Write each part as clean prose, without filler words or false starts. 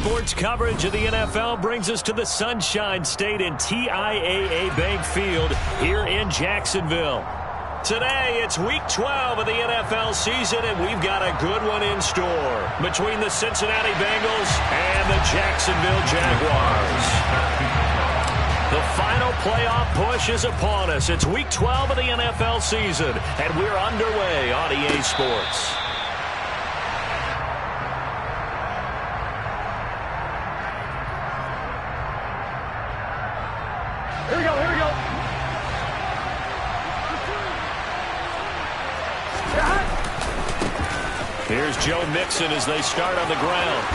Sports coverage of the NFL brings us to the Sunshine State in TIAA Bank Field here in Jacksonville. Today, it's Week 12 of the NFL season, and we've got a good one in store between the Cincinnati Bengals and the Jacksonville Jaguars. The final playoff push is upon us. It's Week 12 of the NFL season, and we're underway on EA Sports. Here we go, here we go. Here's Joe Mixon as they start on the ground.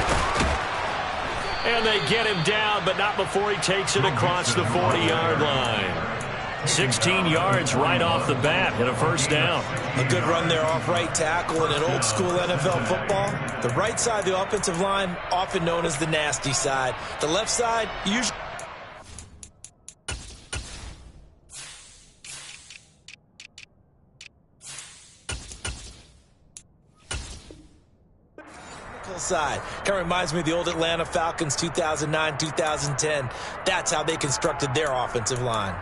And they get him down, but not before he takes it across the 40-yard line. 16 yards right off the bat and a first down. A good run there off right tackle in an old-school NFL football. The right side of the offensive line, often known as the nasty side. The left side, usually... side. Kind of reminds me of the old Atlanta Falcons 2009-2010. That's how they constructed their offensive line.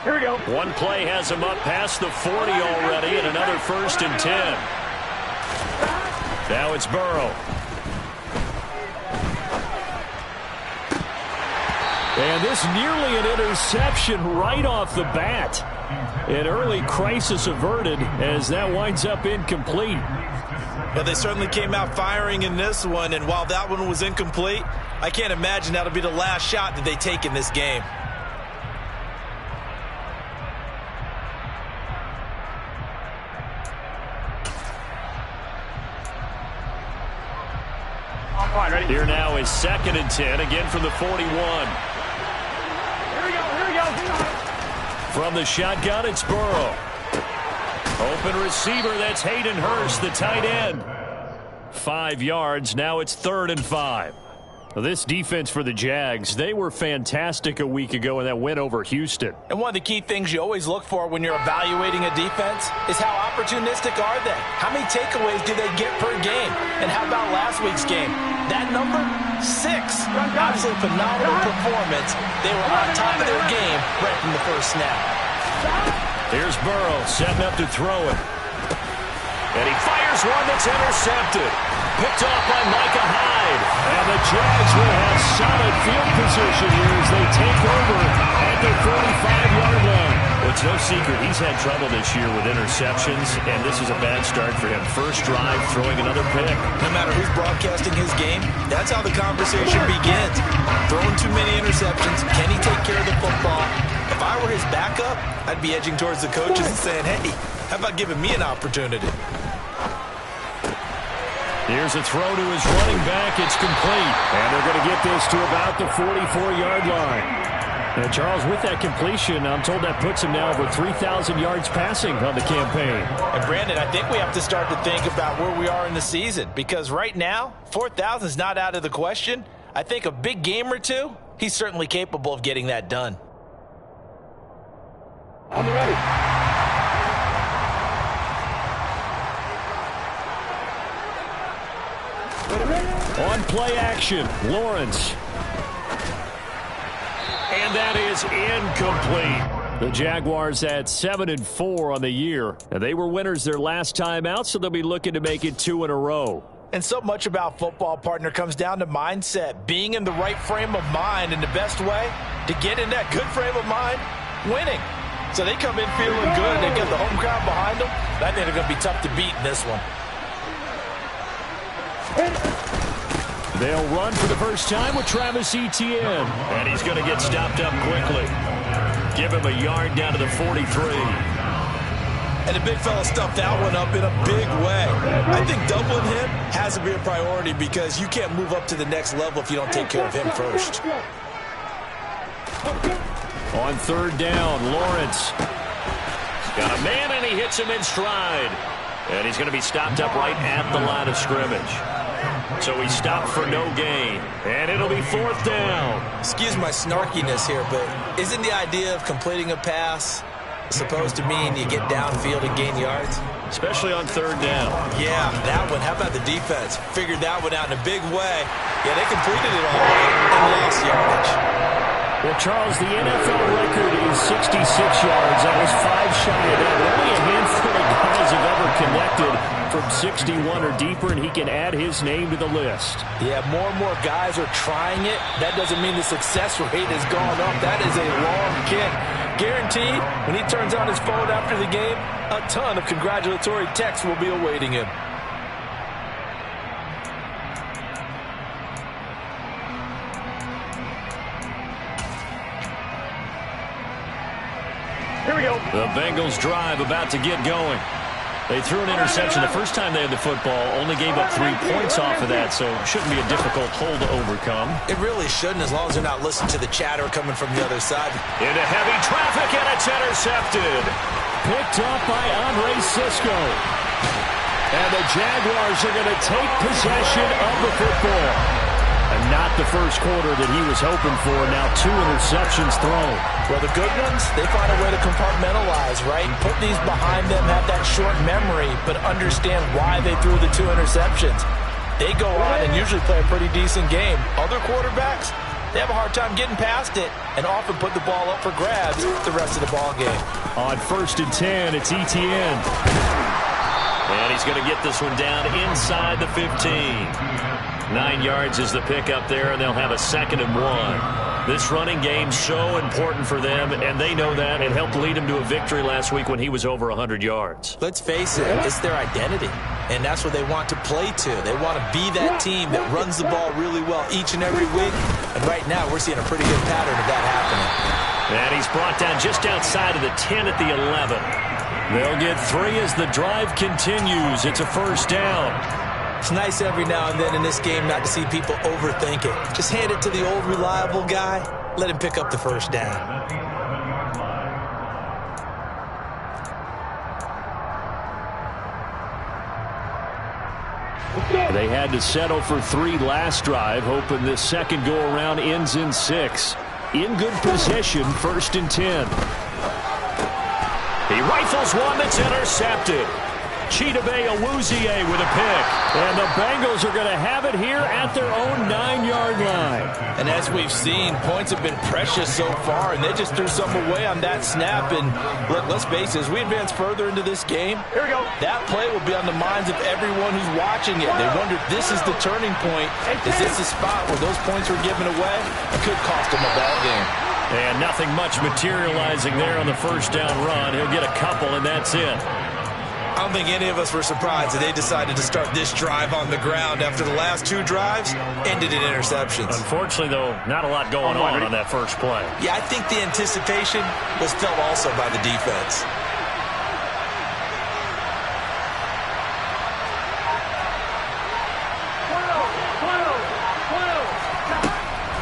Here we go. One play has him up past the 40 already, and another 1st and 10. Now it's Burrow. And this nearly an interception right off the bat. An early crisis averted as that winds up incomplete. Well, they certainly came out firing in this one, and while that one was incomplete, I can't imagine that'll be the last shot that they take in this game. Here now is 2nd and 10, again from the 41. Here we go. From the shotgun, it's Burrow. Open receiver, that's Hayden Hurst, the tight end. 5 yards, now it's 3rd and 5. This defense for the Jags, they were fantastic a week ago in that win over Houston. And one of the key things you always look for when you're evaluating a defense is how opportunistic are they? How many takeaways do they get per game? And how about last week's game? That number? 6. Absolutely phenomenal performance. They were on top of their game right from the first snap. Here's Burrow setting up to throw it. And he fires one that's intercepted. Picked off by Micah Hyde. And the Jags will have solid field position here as they take over at their 45-yard line. Well, it's no secret he's had trouble this year with interceptions, and this is a bad start for him. First drive, throwing another pick. No matter who's broadcasting his game, that's how the conversation begins. Throwing too many interceptions. Can he take care of the football? If I were his backup, I'd be edging towards the coaches and saying, hey, how about giving me an opportunity? Here's a throw to his running back. It's complete. And they're going to get this to about the 44-yard line. Now, Charles, with that completion, I'm told that puts him now over 3,000 yards passing on the campaign. And, Brandon, I think we have to start to think about where we are in the season. Because right now, 4,000 is not out of the question. I think a big game or two, he's certainly capable of getting that done. I'm ready. On play action, Lawrence. And that is incomplete. The Jaguars had 7-4 on the year, and they were winners their last time out, so they'll be looking to make it 2 in a row. And so much about football, partner, comes down to mindset, being in the right frame of mind, and the best way to get in that good frame of mind, winning. So they come in feeling good. They get the home crowd behind them. I think they're going to be tough to beat in this one. They'll run for the first time with Travis Etienne. And he's going to get stopped up quickly. Give him a yard down to the 43. And the big fella stuffed that one up in a big way. I think doubling him has to be a priority because you can't move up to the next level if you don't take care of him first. On 3rd down, Lawrence. Got a man, and he hits him in stride. And he's going to be stopped up right at the line of scrimmage. So he stopped for no gain. And it'll be 4th down. Excuse my snarkiness here, but isn't the idea of completing a pass Supposed to mean you get downfield and gain yards? Especially on third down. Yeah, that one. How about the defense? Figured that one out in a big way. Yeah, they completed it all right and lost yardage. Well, Charles, the NFL record is 66 yards. That was 5 shy of that. Only a handful of guys have ever connected from 61 or deeper, and he can add his name to the list. Yeah, more and more guys are trying it. That doesn't mean the success rate has gone up. That is a long kick. Guaranteed, when he turns on his phone after the game, a ton of congratulatory texts will be awaiting him. Here we go. The Bengals drive about to get going. They threw an interception the first time they had the football, only gave up 3 points off of that, so it shouldn't be a difficult hole to overcome. It really shouldn't, as long as they're not listening to the chatter coming from the other side. Into heavy traffic, and it's intercepted. Picked up by Andre Sisco. And the Jaguars are going to take possession of the football. And not the first quarter that he was hoping for. Now 2 interceptions thrown. Well, the good ones, they find a way to compartmentalize, right? Put these behind them, have that short memory, but understand why they threw the 2 interceptions. They go on and usually play a pretty decent game. Other quarterbacks, they have a hard time getting past it and often put the ball up for grabs the rest of the ball game. On 1st and 10, it's Etienne. And he's going to get this one down inside the 15. 9 yards is the pickup there, and they'll have a 2nd and 1. This running game's so important for them, and they know that. It helped lead them to a victory last week when he was over 100 yards. Let's face it, it's their identity, and that's what they want to play to. They want to be that team that runs the ball really well each and every week, and right now we're seeing a pretty good pattern of that happening. And he's brought down just outside of the 10 at the 11. They'll get 3 as the drive continues. It's a 1st down. It's nice every now and then in this game not to see people overthink it. Just hand it to the old reliable guy. Let him pick up the 1st down. They had to settle for 3 last drive, hoping this second go-around ends in 6. In good position, 1st and 10. He rifles one that's intercepted. Chidobe Awuzie with a pick. And the Bengals are going to have it here at their own 9-yard line. And as we've seen, points have been precious so far, and they just threw some away on that snap. And look, let's face it, as we advance further into this game, here we go. That play will be on the minds of everyone who's watching it. They wonder, this is the turning point. Is this the spot where those points were given away? It could cost them a ball game. And nothing much materializing there on the 1st down run. He'll get a couple, and that's it. I don't think any of us were surprised that they decided to start this drive on the ground after the last 2 drives ended in interceptions. Unfortunately, though, not a lot going on that first play. Yeah, I think the anticipation was felt also by the defense.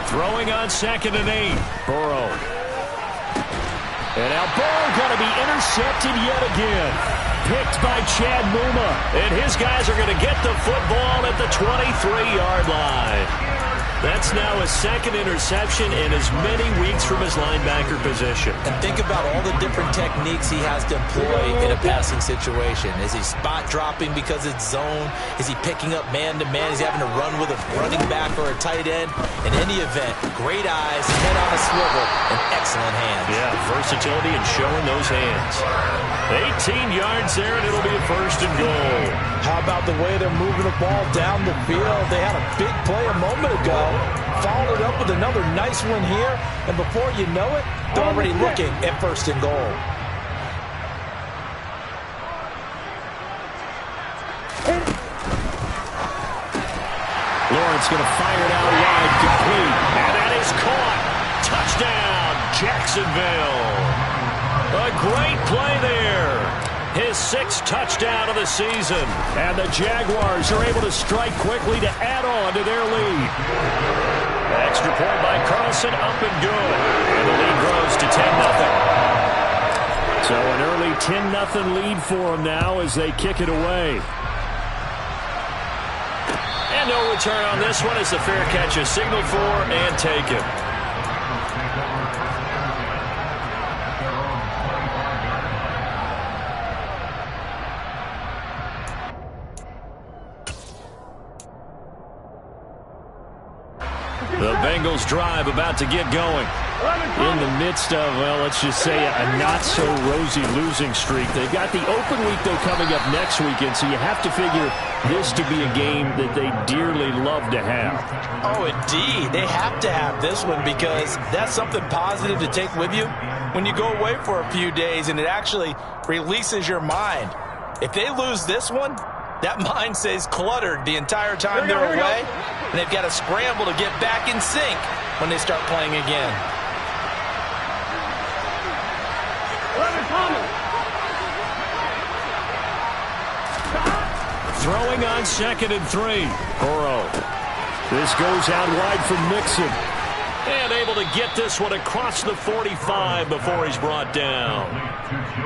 Throwing on 2nd and 8. Burrow. And now Burrow going to be intercepted yet again. Picked by Chad Muma. And his guys are going to get the football at the 23-yard line. That's now his 2nd interception in as many weeks from his linebacker position. And think about all the different techniques he has to employ in a passing situation. Is he spot dropping because it's zone? Is he picking up man-to-man? Is he having to run with a running back or a tight end? In any event, great eyes, head on a swivel, and excellent hands. Yeah, versatility and showing those hands. 18 yards there, and it'll be a 1st and goal. How about the way they're moving the ball down the field? They had a big play a moment ago. Followed up with another nice one here. And before you know it, they're already looking at 1st and goal. Lawrence going to fire it out wide, complete. And that is caught. Touchdown, Jacksonville. A great play there. His 6th touchdown of the season. And the Jaguars are able to strike quickly to add on to their lead. Extra point by Carlson, up and good. And the lead grows to 10-0. So an early 10-0 lead for them now as they kick it away. And no return on this one as the fair catch is signaled for and taken. The Bengals drive about to get going. In the midst of, well, let's just say a not-so-rosy losing streak. They've got the open week, though, coming up next weekend, so you have to figure this to be a game that they dearly love to have. Oh, indeed. They have to have this one because that's something positive to take with you when you go away for a few days, and it actually releases your mind. If they lose this one, that mind stays cluttered the entire time they're away, and they've got to scramble to get back in sync when they start playing again. Throwing on 2nd and 3. Burrow. This goes out wide from Mixon. And able to get this one across the 45 before he's brought down.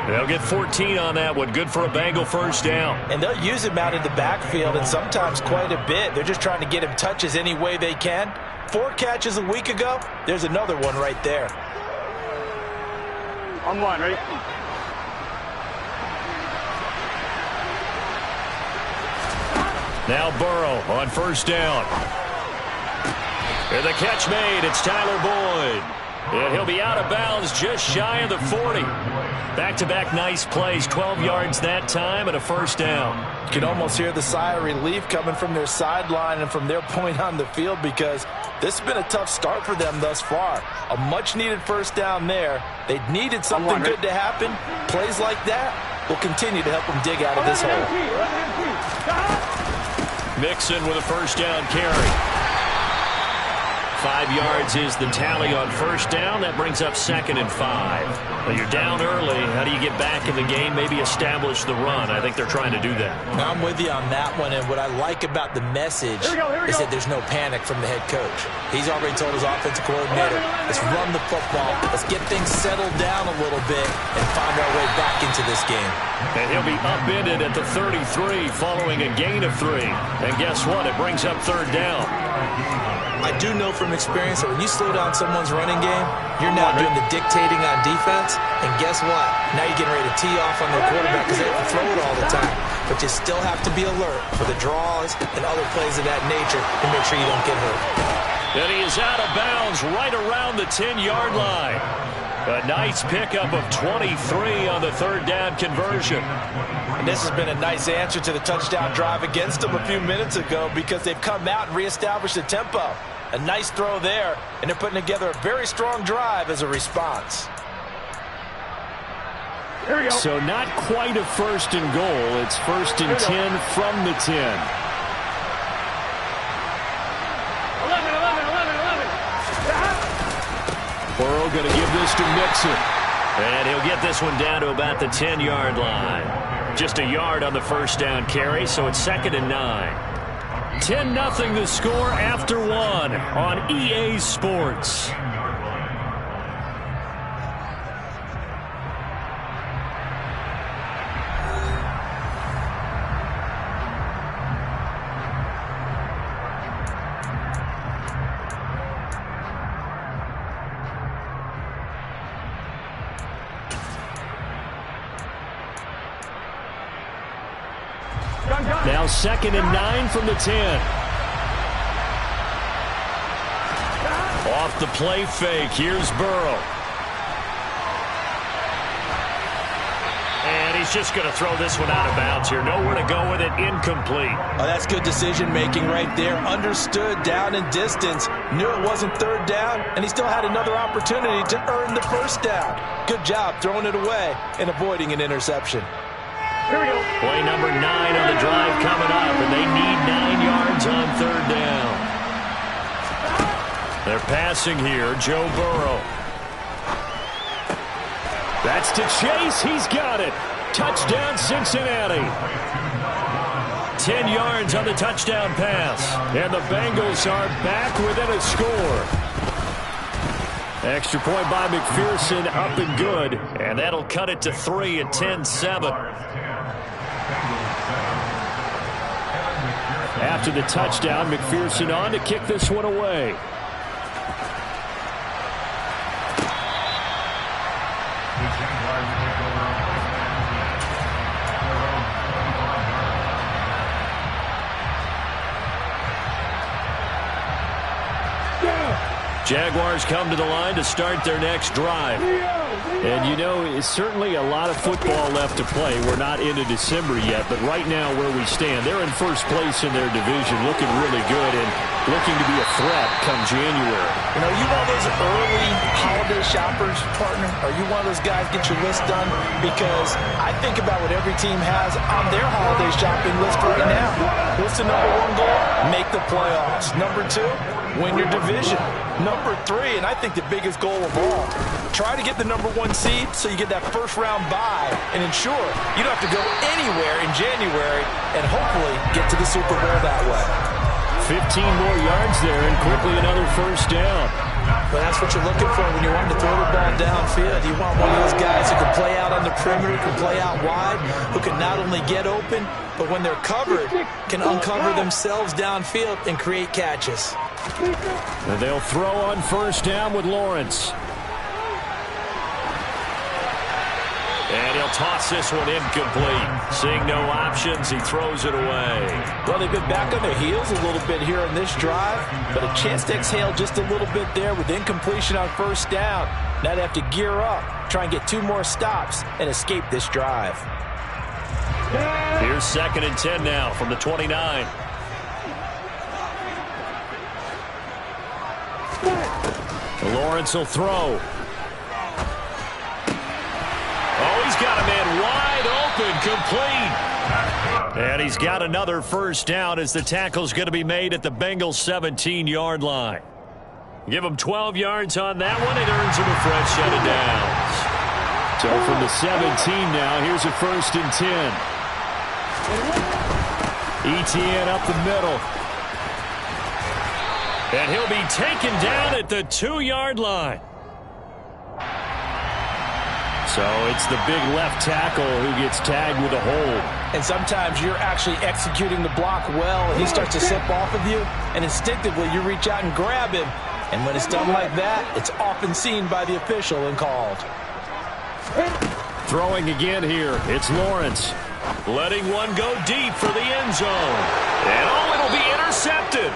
They'll get 14 on that one. Good for a Bengal first down. And they'll use him out in the backfield, and sometimes quite a bit. They're just trying to get him touches any way they can. 4 catches a week ago. There's another one right there. On one, ready? Now Burrow on first down. And the catch made. It's Tyler Boyd. And he'll be out of bounds just shy of the 40. Back-to-back nice plays. 12 yards that time and a first down. You can almost hear the sigh of relief coming from their sideline and from their point on the field because this has been a tough start for them thus far. A much-needed first down there. They needed something good to happen. Plays like that will continue to help them dig out of this hole. Mixon with a first down carry. 5 yards is the tally on first down. That brings up 2nd and 5. Well, you're down early. How do you get back in the game? Maybe establish the run. I think they're trying to do that. I'm with you on that one, and what I like about the message is that there's no panic from the head coach. He's already told his offensive coordinator, let's run the football, let's get things settled down a little bit and find our way back into this game. And he'll be upended at the 33 following a gain of 3. And guess what? It brings up 3rd down. I do know from experience that when you slow down someone's running game, you're now doing the dictating on defense. And guess what? Now you're getting ready to tee off on their quarterback because they have to throw it all the time. But you still have to be alert for the draws and other plays of that nature to make sure you don't get hurt. And he is out of bounds right around the 10-yard line. A nice pickup of 23 on the 3rd down conversion. And this has been a nice answer to the touchdown drive against them a few minutes ago because they've come out and reestablished the tempo. A nice throw there, and they're putting together a very strong drive as a response. Here we go. So not quite a 1st and goal. It's 1st and 10 from the 10. 11. Burrow going to give this to Mixon. And he'll get this one down to about the 10-yard line. Just a yard on the first down carry, so it's 2nd and 9. 10-0 the score after 1 on EA Sports. Now 2nd and 9 from the 10. Off the play fake. Here's Burrow. And he's just going to throw this one out of bounds here. Nowhere to go with it. Incomplete. Oh, that's good decision-making right there. Understood down and distance. Knew it wasn't 3rd down, and he still had another opportunity to earn the first down. Good job throwing it away and avoiding an interception. Here we go. Play number 9 on the drive coming up, and they need 9 yards on 3rd down. They're passing here. Joe Burrow. That's to Chase. He's got it. Touchdown, Cincinnati. 10 yards on the touchdown pass. And the Bengals are back within a score. Extra point by McPherson, up and good. And that'll cut it to 3 at 10-7. After the touchdown, McPherson on to kick this one away. Jaguars come to the line to start their next drive. And, you know, it's certainly a lot of football left to play. We're not into December yet, but right now where we stand, they're in first place in their division, looking really good and looking to be a threat come January. You know, you one of those early holiday shoppers, partner? Are you one of those guys get your list done? Because I think about what every team has on their holiday shopping list right now. What's the number one goal? Make the playoffs. Number two, win your division. Number three, and I think the biggest goal of all, try to get the number one seed so you get that first round bye and ensure you don't have to go anywhere in January and hopefully get to the Super Bowl that way. 15 more yards there and quickly another first down. But that's what you're looking for when you want to throw the ball downfield. You want one of those guys who can play out on the perimeter, can play out wide, who can not only get open, but when they're covered, can uncover themselves downfield and create catches. And they'll throw on first down with Lawrence. And he'll toss this one incomplete. Seeing no options, he throws it away. Well, they've been back on their heels a little bit here on this drive, but a chance to exhale just a little bit there with incompletion on first down. Now they have to gear up, try and get 2 more stops, and escape this drive. Here's 2nd and 10 now from the 29. Lawrence will throw. Oh, he's got a man wide open, complete. And he's got another first down as the tackle's going to be made at the Bengals' 17-yard line. Give him 12 yards on that one. It earns him a fresh set of downs. So from the 17 now, here's a 1st and 10. Etienne up the middle. And he'll be taken down at the 2-yard line. So it's the big left tackle who gets tagged with a hold. And sometimes you're actually executing the block well, and he starts to slip off of you, and instinctively you reach out and grab him. And when it's done like that, it's often seen by the official and called. Throwing again here, it's Lawrence. Letting one go deep for the end zone. And it'll be intercepted.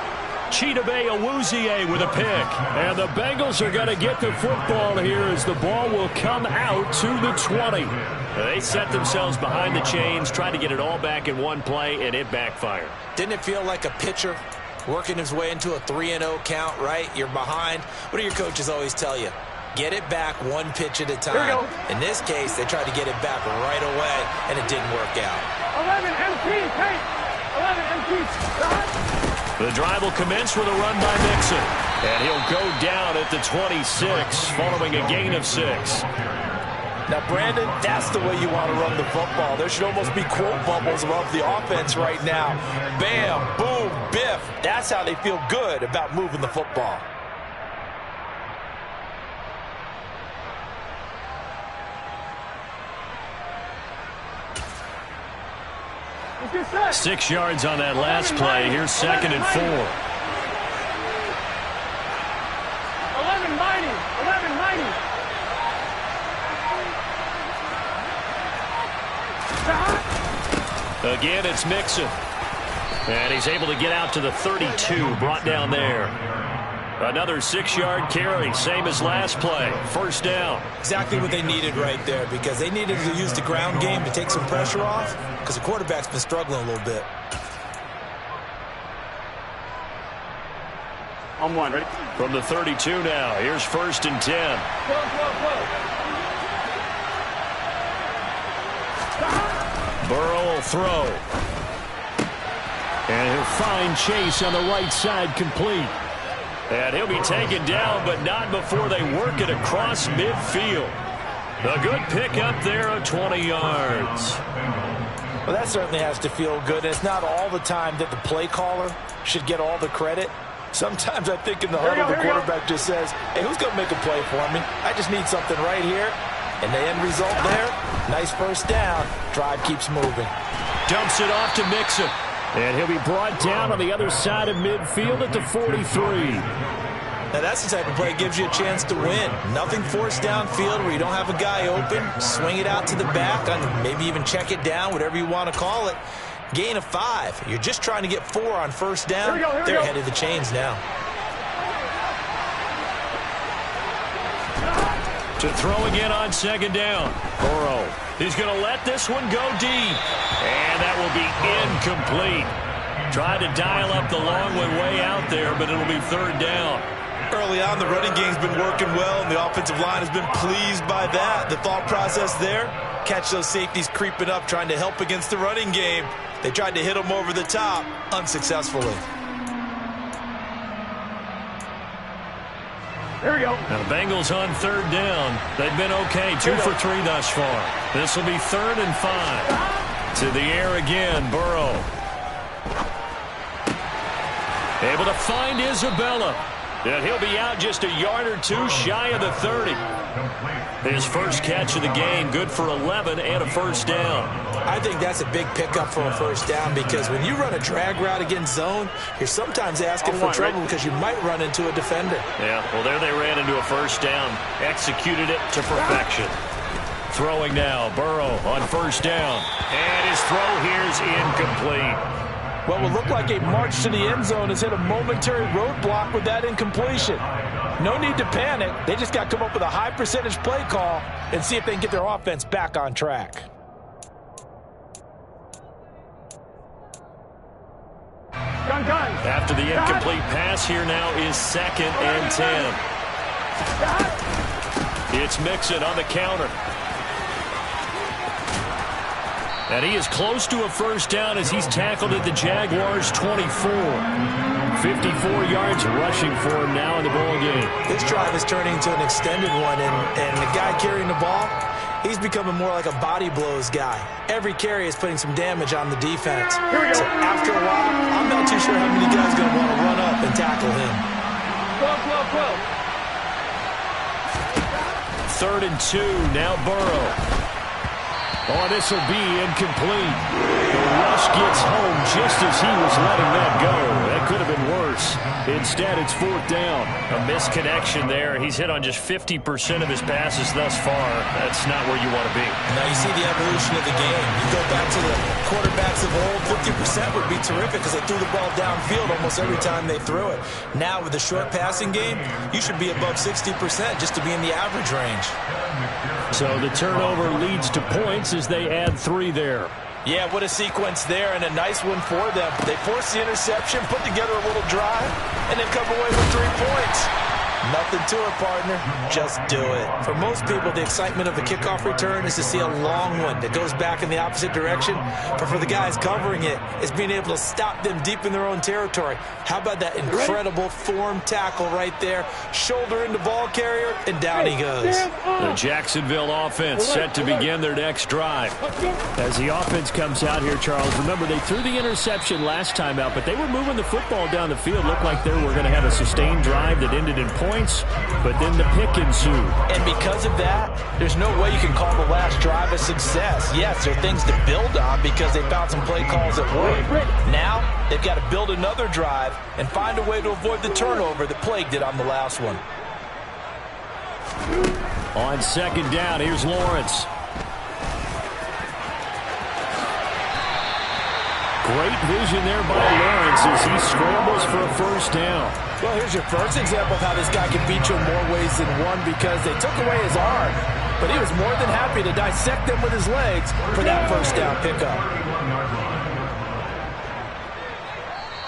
Chidobe Awuzie with a pick. And the Bengals are going to get the football here as the ball will come out to the 20. They set themselves behind the chains, trying to get it all back in one play, and it backfired. Didn't it feel like a pitcher working his way into a 3-0 count, right? You're behind. What do your coaches always tell you? Get it back one pitch at a time. In this case, they tried to get it back right away, and it didn't work out. 11 MPs, hey! 11 MPs. The drive will commence with a run by Mixon. And he'll go down at the 26, following a gain of 6. Now, Brandon, that's the way you want to run the football. There should almost be quote bubbles above the offense right now. Bam, boom, biff. That's how they feel good about moving the football. Set. 6 yards on that last play. Here's 2nd and 4. 11-90. 11-90. Again, it's Mixon. And he's able to get out to the 32, brought down there. Another 6-yard carry, same as last play. First down. Exactly what they needed right there, because they needed to use the ground game to take some pressure off, because the quarterback's been struggling a little bit. On one, ready? From the 32 now, here's 1st and 10. Burrow will throw. And he'll find Chase on the right side, complete. And he'll be taken down, but not before they work it across midfield. A good pickup there of 20 yards. Well, that certainly has to feel good. It's not all the time that the play caller should get all the credit. Sometimes I think in the huddle, the quarterback just says, hey, who's going to make a play for me? I just need something right here. And the end result there, nice first down. Drive keeps moving. Dumps it off to Mixon. And he'll be brought down on the other side of midfield at the 43. Now that's the type of play that gives you a chance to win. Nothing forced downfield where you don't have a guy open. Swing it out to the back, maybe even check it down, whatever you want to call it. Gain of 5. You're just trying to get 4 on first down. They're ahead of the chains now. To throw again on second down. Burrow. He's going to let this one go deep. And that will be incomplete. Tried to dial up the long way out there, but it'll be third down. Early on, the running game's been working well, and the offensive line has been pleased by that. The thought process there, catch those safeties creeping up, trying to help against the running game. They tried to hit them over the top, unsuccessfully. Here we go. Now the Bengals on third down. They've been okay, 2 for 3 thus far. This will be 3rd and 5. To the air again, Burrow. Able to find Isabella. And he'll be out just a yard or two shy of the 30. His first catch of the game, good for 11 and a first down. I think that's a big pickup for a first down because when you run a drag route against zone, you're sometimes asking for trouble because you might run into a defender. Yeah, well, there they ran into a first down. Executed it to perfection. Throwing now, Burrow on first down. And his throw here is incomplete. What will look like a march to the end zone has hit a momentary roadblock with that incompletion. No need to panic. They just got to come up with a high percentage play call and see if they can get their offense back on track. Gun. After the incomplete pass, here now is 2nd and 10. It's Mixon on the counter. And he is close to a first down as he's tackled at the Jaguars' 24. 54 yards rushing for him now in the ball game. This drive is turning into an extended one, and the guy carrying the ball, he's becoming more like a body blows guy. Every carry is putting some damage on the defense. So after a while, I'm not too sure how many guys are going to want to run up and tackle him. 3rd and 2, now Burrow. Oh, this will be incomplete. The rush gets home just as he was letting that go. That could have been worse. Instead, it's 4th down. A misconnection there. He's hit on just 50% of his passes thus far. That's not where you want to be. Now you see the evolution of the game. You go back to the quarterbacks of old, 50% would be terrific because they threw the ball downfield almost every time they threw it. Now with the short passing game, you should be above 60% just to be in the average range. So the turnover leads to points as they add 3 there. Yeah, what a sequence there, and a nice one for them. They force the interception, put together a little drive, and then come away with 3 points. Nothing to it, partner. Just do it. For most people, the excitement of the kickoff return is to see a long one that goes back in the opposite direction. But for the guys covering it, it's being able to stop them deep in their own territory. How about that incredible form tackle right there? Shoulder into ball carrier, and down he goes. The Jacksonville offense set to begin their next drive. As the offense comes out here, Charles, remember they threw the interception last time out, but they were moving the football down the field. Looked like they were going to have a sustained drive that ended in points, but then the pick ensued. And because of that, there's no way you can call the last drive a success. Yes, there are things to build on because they found some play calls that work. Now, they've got to build another drive and find a way to avoid the turnover that plagued it on the last one. On second down, here's Lawrence. Great vision there by Lawrence as he scrambles for a first down. Well, here's your first example of how this guy can beat you in more ways than one because they took away his arm, but he was more than happy to dissect them with his legs for that first down pickup.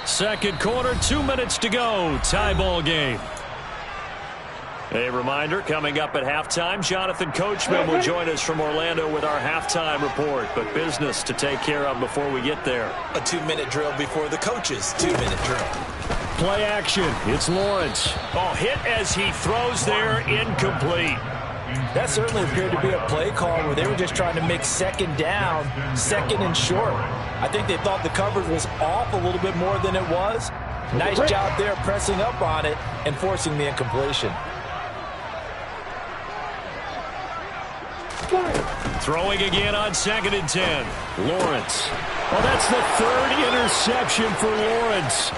Second quarter, 2 minutes to go. Tie ball game. A reminder, coming up at halftime, Jonathan Coachman will join us from Orlando with our halftime report, but business to take care of before we get there. A 2-minute drill before the coach's 2-minute drill. Play action. It's Lawrence. Oh, hit as he throws there, incomplete. That certainly appeared to be a play call where they were just trying to make second down, second and short. I think they thought the coverage was off a little bit more than it was. Nice job there pressing up on it and forcing the incompletion. Throwing again on 2nd and 10. Lawrence. Well, that's the 3rd interception for Lawrence.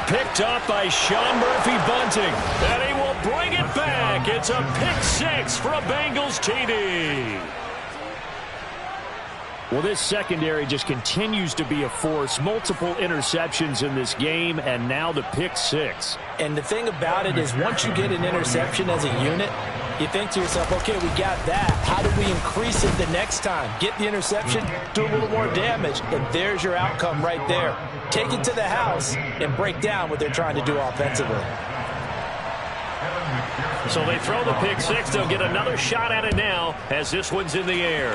Picked up by Sean Murphy-Bunting. And he will bring it back. It's a pick-6 for a Bengals TD. Well, this secondary just continues to be a force. Multiple interceptions in this game, and now the pick-6. And the thing about it is once you get an interception as a unit, You think to yourself, okay, we got that. How do we increase it the next time? Get the interception, do a little more damage, and there's your outcome right there. Take it to the house and break down what they're trying to do offensively. So they throw the pick six. They'll get another shot at it now as this one's in the air.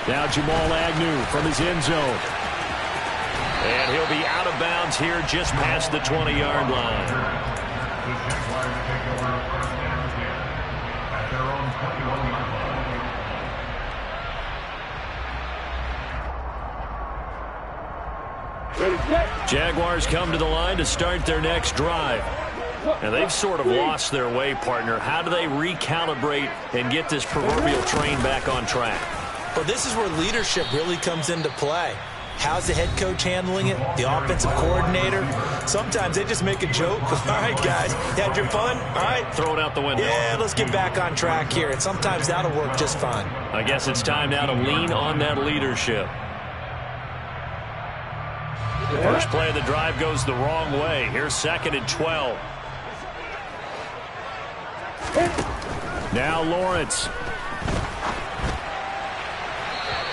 Now Jamal Agnew from his end zone. And he'll be out of bounds here just past the 20-yard line. Jaguars come to the line to start their next drive. And they've sort of lost their way, partner. How do they recalibrate and get this proverbial train back on track? Well, this is where leadership really comes into play. How's the head coach handling it? The offensive coordinator? Sometimes they just make a joke. All right, guys, you had your fun? All right. Throw it out the window. Yeah, let's get back on track here. And sometimes that'll work just fine. I guess it's time now to lean on that leadership. First play of the drive goes the wrong way. Here's 2nd and 12. Now Lawrence.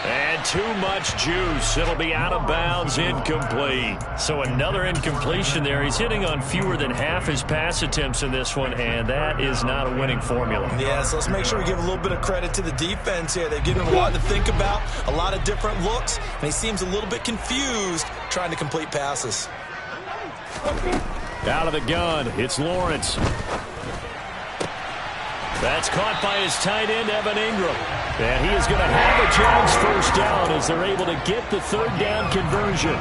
And too much juice. It'll be out of bounds, incomplete. So another incompletion there. He's hitting on fewer than half his pass attempts in this one, and that is not a winning formula. Yeah, so let's make sure we give a little bit of credit to the defense here. They've given him a lot to think about, a lot of different looks, and he seems a little bit confused trying to complete passes. Out of the gun, it's Lawrence. That's caught by his tight end, Evan Ingram. And he is going to have a Jags first down as they're able to get the 3rd down conversion.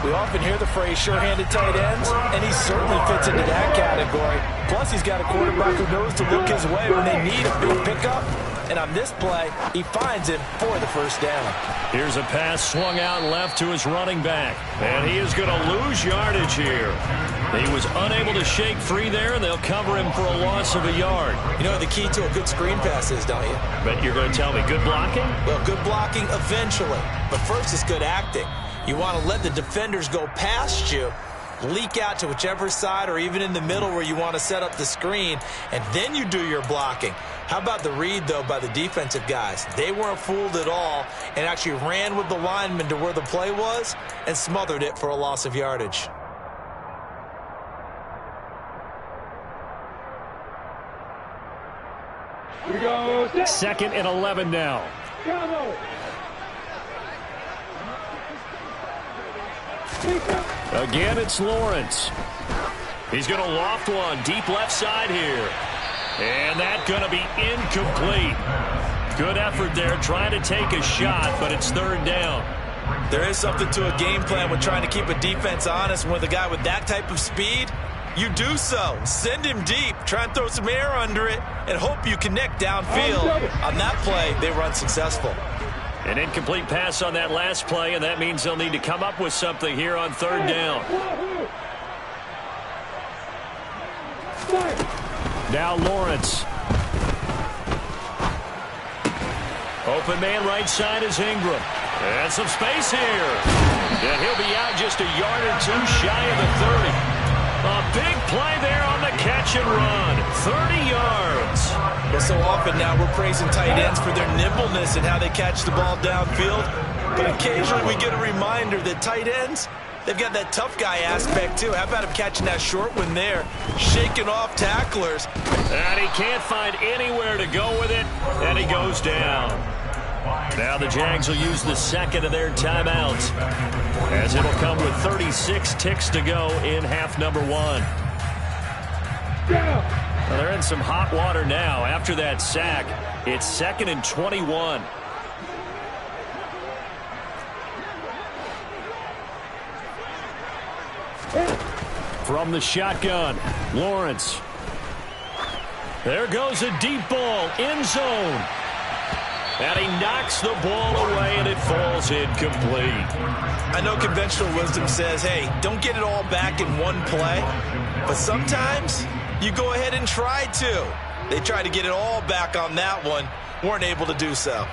We often hear the phrase sure-handed tight ends, and he certainly fits into that category. Plus, he's got a quarterback who knows to look his way when they need a big pickup. And on this play, he finds him for the first down. Here's a pass swung out left to his running back. And he is going to lose yardage here. He was unable to shake free there, and they'll cover him for a loss of a yard. You know what the key to a good screen pass is, don't you? But you're going to tell me good blocking? Well, good blocking eventually. But first is good acting. You want to let the defenders go past you, leak out to whichever side or even in the middle where you want to set up the screen, and then you do your blocking. How about the read, though, by the defensive guys? They weren't fooled at all and actually ran with the lineman to where the play was and smothered it for a loss of yardage. Here we go. 2nd and 11 now. Again, it's Lawrence. He's going to loft one deep left side here. And that's going to be incomplete. Good effort there trying to take a shot, but it's 3rd down. There is something to a game plan with trying to keep a defense honest. With a guy with that type of speed, you do so. Send him deep. Try and throw some air under it and hope you connect downfield. On that play, they were unsuccessful. An incomplete pass on that last play, and that means they'll need to come up with something here on 3rd down. Now Lawrence. Open man right side is Ingram. And some space here. And he'll be out just a yard or two shy of the 30. A big play there on the catch and run. 30 yards. Well, so often now we're praising tight ends for their nimbleness and how they catch the ball downfield. But occasionally we get a reminder that tight ends, they've got that tough guy aspect too. How about him catching that short one there, shaking off tacklers. And he can't find anywhere to go with it, and he goes down. Now the Jags will use the 2nd of their timeouts, as it'll come with 36 ticks to go in half number 1. Well, they're in some hot water now after that sack. It's 2nd and 21. From the shotgun, Lawrence. There goes a deep ball, end zone. And he knocks the ball away, and it falls incomplete. I know conventional wisdom says, hey, don't get it all back in one play. But sometimes you go ahead and try to. They tried to get it all back on that one. Weren't able to do so.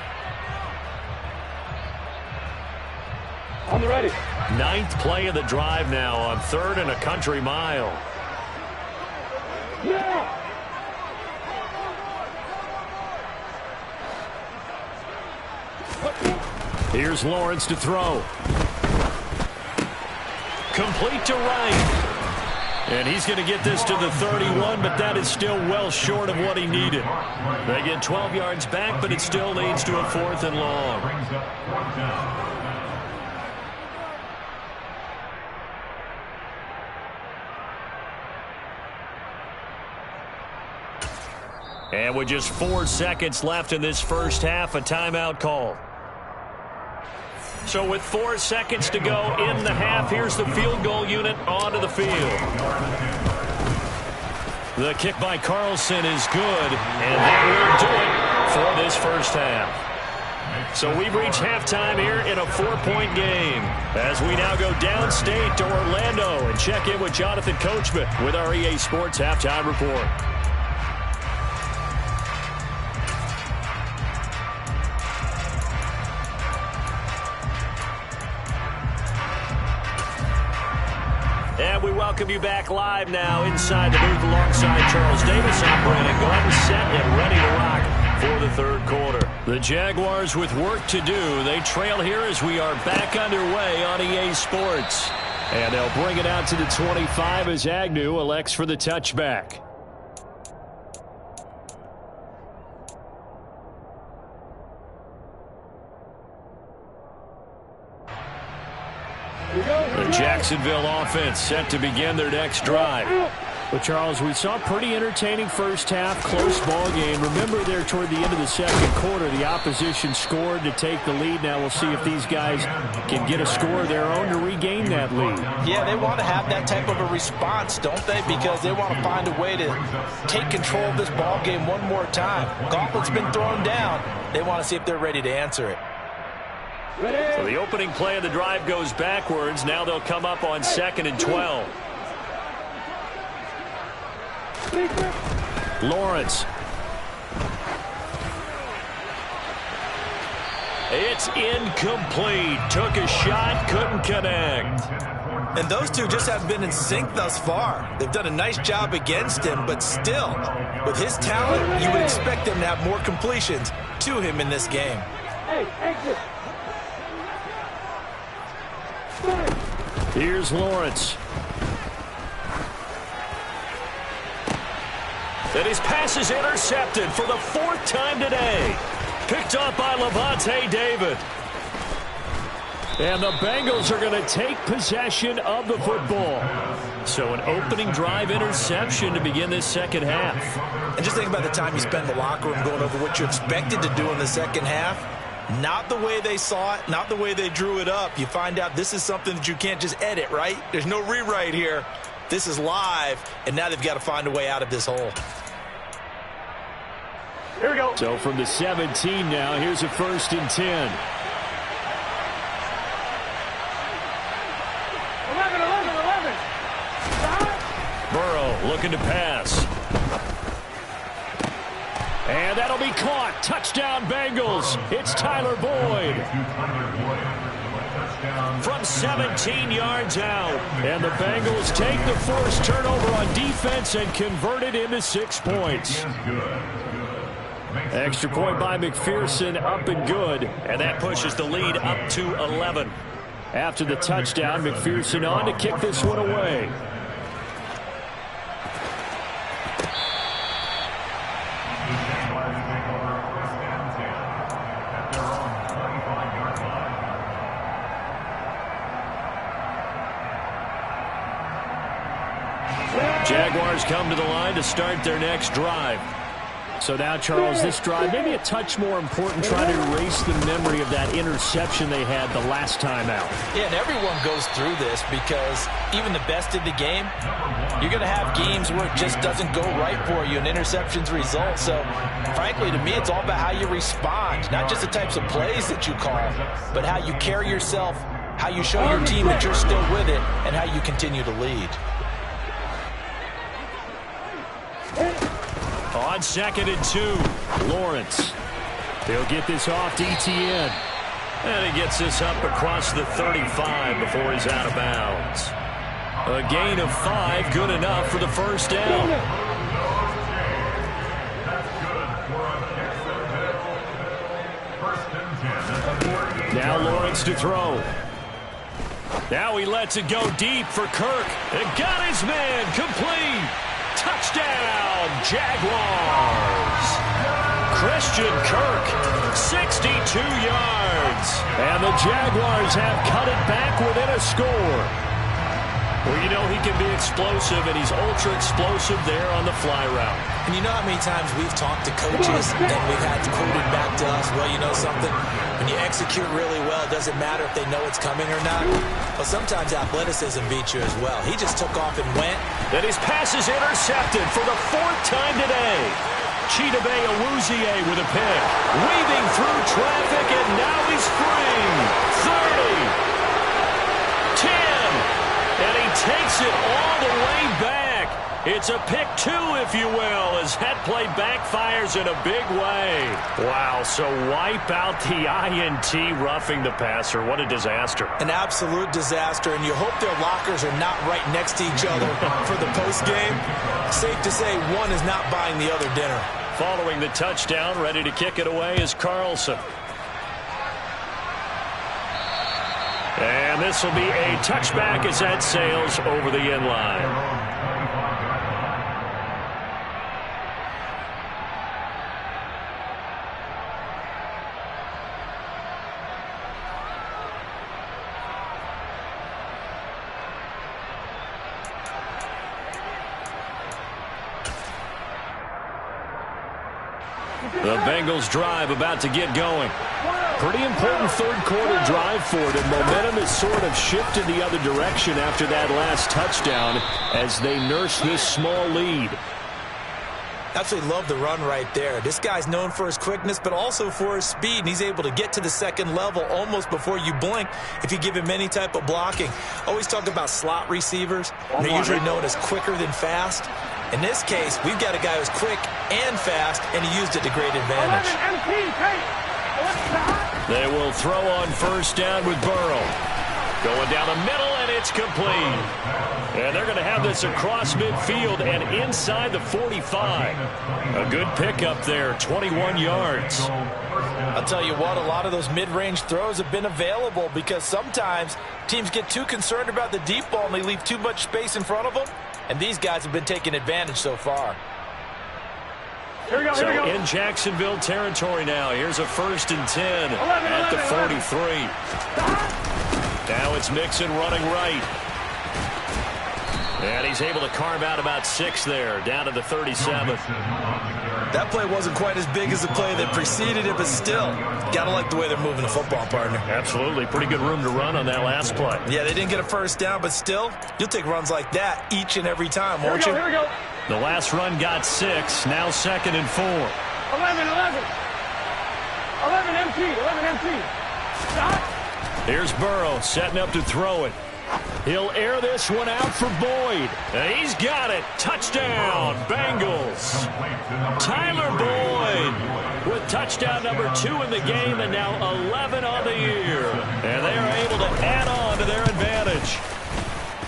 On the ready. 9th play of the drive now on 3rd and a country mile. Yeah. Here's Lawrence to throw. Complete to right. And he's going to get this to the 31, but that is still well short of what he needed. They get 12 yards back, but it still leads to a 4th and long. And with just 4 seconds left in this first half, a timeout call. So with 4 seconds to go in the half, here's the field goal unit onto the field. The kick by Carlson is good, and that will do it for this first half. So we've reached halftime here in a 4-point game as we now go downstate to Orlando and check in with Jonathan Coachman with our EA Sports Halftime Report. And we welcome you back live now inside the booth alongside Charles Davis. I'm Brandon Gordon, set and ready to rock for the third quarter. The Jaguars with work to do. They trail here as we are back underway on EA Sports. And they'll bring it out to the 25 as Agnew elects for the touchback. The Jacksonville offense set to begin their next drive. Well, Charles, we saw a pretty entertaining first half, close ball game. Remember there toward the end of the second quarter, the opposition scored to take the lead. Now we'll see if these guys can get a score of their own to regain that lead. Yeah, they want to have that type of a response, don't they? Because they want to find a way to take control of this ball game one more time. Gauntlet's been thrown down. They want to see if they're ready to answer it. So the opening play of the drive goes backwards. Now they'll come up on 2nd and 12. Lawrence. It's incomplete. Took a shot, couldn't connect. And those two just haven't been in sync thus far. They've done a nice job against him, but still, with his talent, you would expect them to have more completions to him in this game. Hey, exit. Here's Lawrence. And his pass is intercepted for the 4th time today. Picked up by Levante David. And the Bengals are going to take possession of the football. So an opening drive interception to begin this second half. And just think about the time you spend in the locker room going over what you expected to do in the second half. Not the way they saw it, not the way they drew it up. You find out this is something that you can't just edit, right? There's no rewrite here. This is live, and now they've got to find a way out of this hole. Here we go. So from the 17 now, here's a 1st and 10. 11. Burrow looking to pass. And that'll be caught. Touchdown Bengals. It's Tyler Boyd. From 17 yards out. And the Bengals take the forced turnover on defense and convert it into 6 points. Extra point by McPherson, up and good. And that pushes the lead up to 11. After the touchdown, McPherson on to kick this one away. Jaguars come to the line to start their next drive. So now, Charles, this drive maybe a touch more important, trying to erase the memory of that interception they had the last time out. Yeah, and everyone goes through this because even the best in the game, you're going to have games where it just doesn't go right for you and interceptions result. So, frankly, to me, it's all about how you respond, not just the types of plays that you call, but how you carry yourself, how you show your team that you're still with it, and how you continue to lead. On 2nd and 2, Lawrence. He'll get this off to Etienne. And he gets this up across the 35 before he's out of bounds. A gain of 5, good enough for the first down. Lawrence to throw. Now he lets it go deep for Kirk. And got his man complete. Touchdown, Jaguars. Christian Kirk, 62 yards. And the Jaguars have cut it back within a score. Well, you know he can be explosive, and he's ultra-explosive there on the fly route. And you know how many times we've talked to coaches and we've had quoted back to us, well, you know something? When you execute really well, it doesn't matter if they know it's coming or not. But sometimes athleticism beats you as well. He just took off and went. And his pass is intercepted for the 4th time today. Chidobe Awuzie with a pick. Weaving through traffic, and now he's free. 30. 10. And he takes it all the way back. It's a pick 2, if you will, as that play backfires in a big way. Wow, so wipe out the INT roughing the passer. What a disaster. An absolute disaster, and you hope their lockers are not right next to each other for the postgame. Safe to say one is not buying the other dinner. Following the touchdown, ready to kick it away is Carlson. And this will be a touchback as that sails over the end line. The Bengals drive about to get going. Pretty important third-quarter drive for it, and momentum has sort of shifted the other direction after that last touchdown as they nurse this small lead. Absolutely love the run right there. This guy's known for his quickness, but also for his speed, and he's able to get to the second level almost before you blink if you give him any type of blocking. Always talk about slot receivers. They're usually known as quicker than fast. In this case, we've got a guy who's quick and fast, and he used it to great advantage. They will throw on first down with Burrow. Going down the middle, and it's complete. And they're going to have this across midfield and inside the 45. A good pickup there, 21 yards. I'll tell you what, a lot of those mid-range throws have been available because sometimes teams get too concerned about the deep ball and they leave too much space in front of them. And these guys have been taking advantage so far. Here we go, so in Jacksonville territory now. Here's a 1st and 10 at the 43. Now it's Mixon running right. And he's able to carve out about 6 there, down to the 37. That play wasn't quite as big as the play that preceded it, but still, gotta like the way they're moving the football, partner. Absolutely. Pretty good room to run on that last play. Yeah, they didn't get a first down, but still, you'll take runs like that each and every time, won't you? Here we go. The last run got 6, now 2nd and 4. 11 empty. 11 empty. Stop. Here's Burrow setting up to throw it. He'll air this one out for Boyd. And he's got it. Touchdown, Bengals. Tyler Boyd with touchdown number 2 in the game and now 11 on the year. And they are able to add on to their advantage.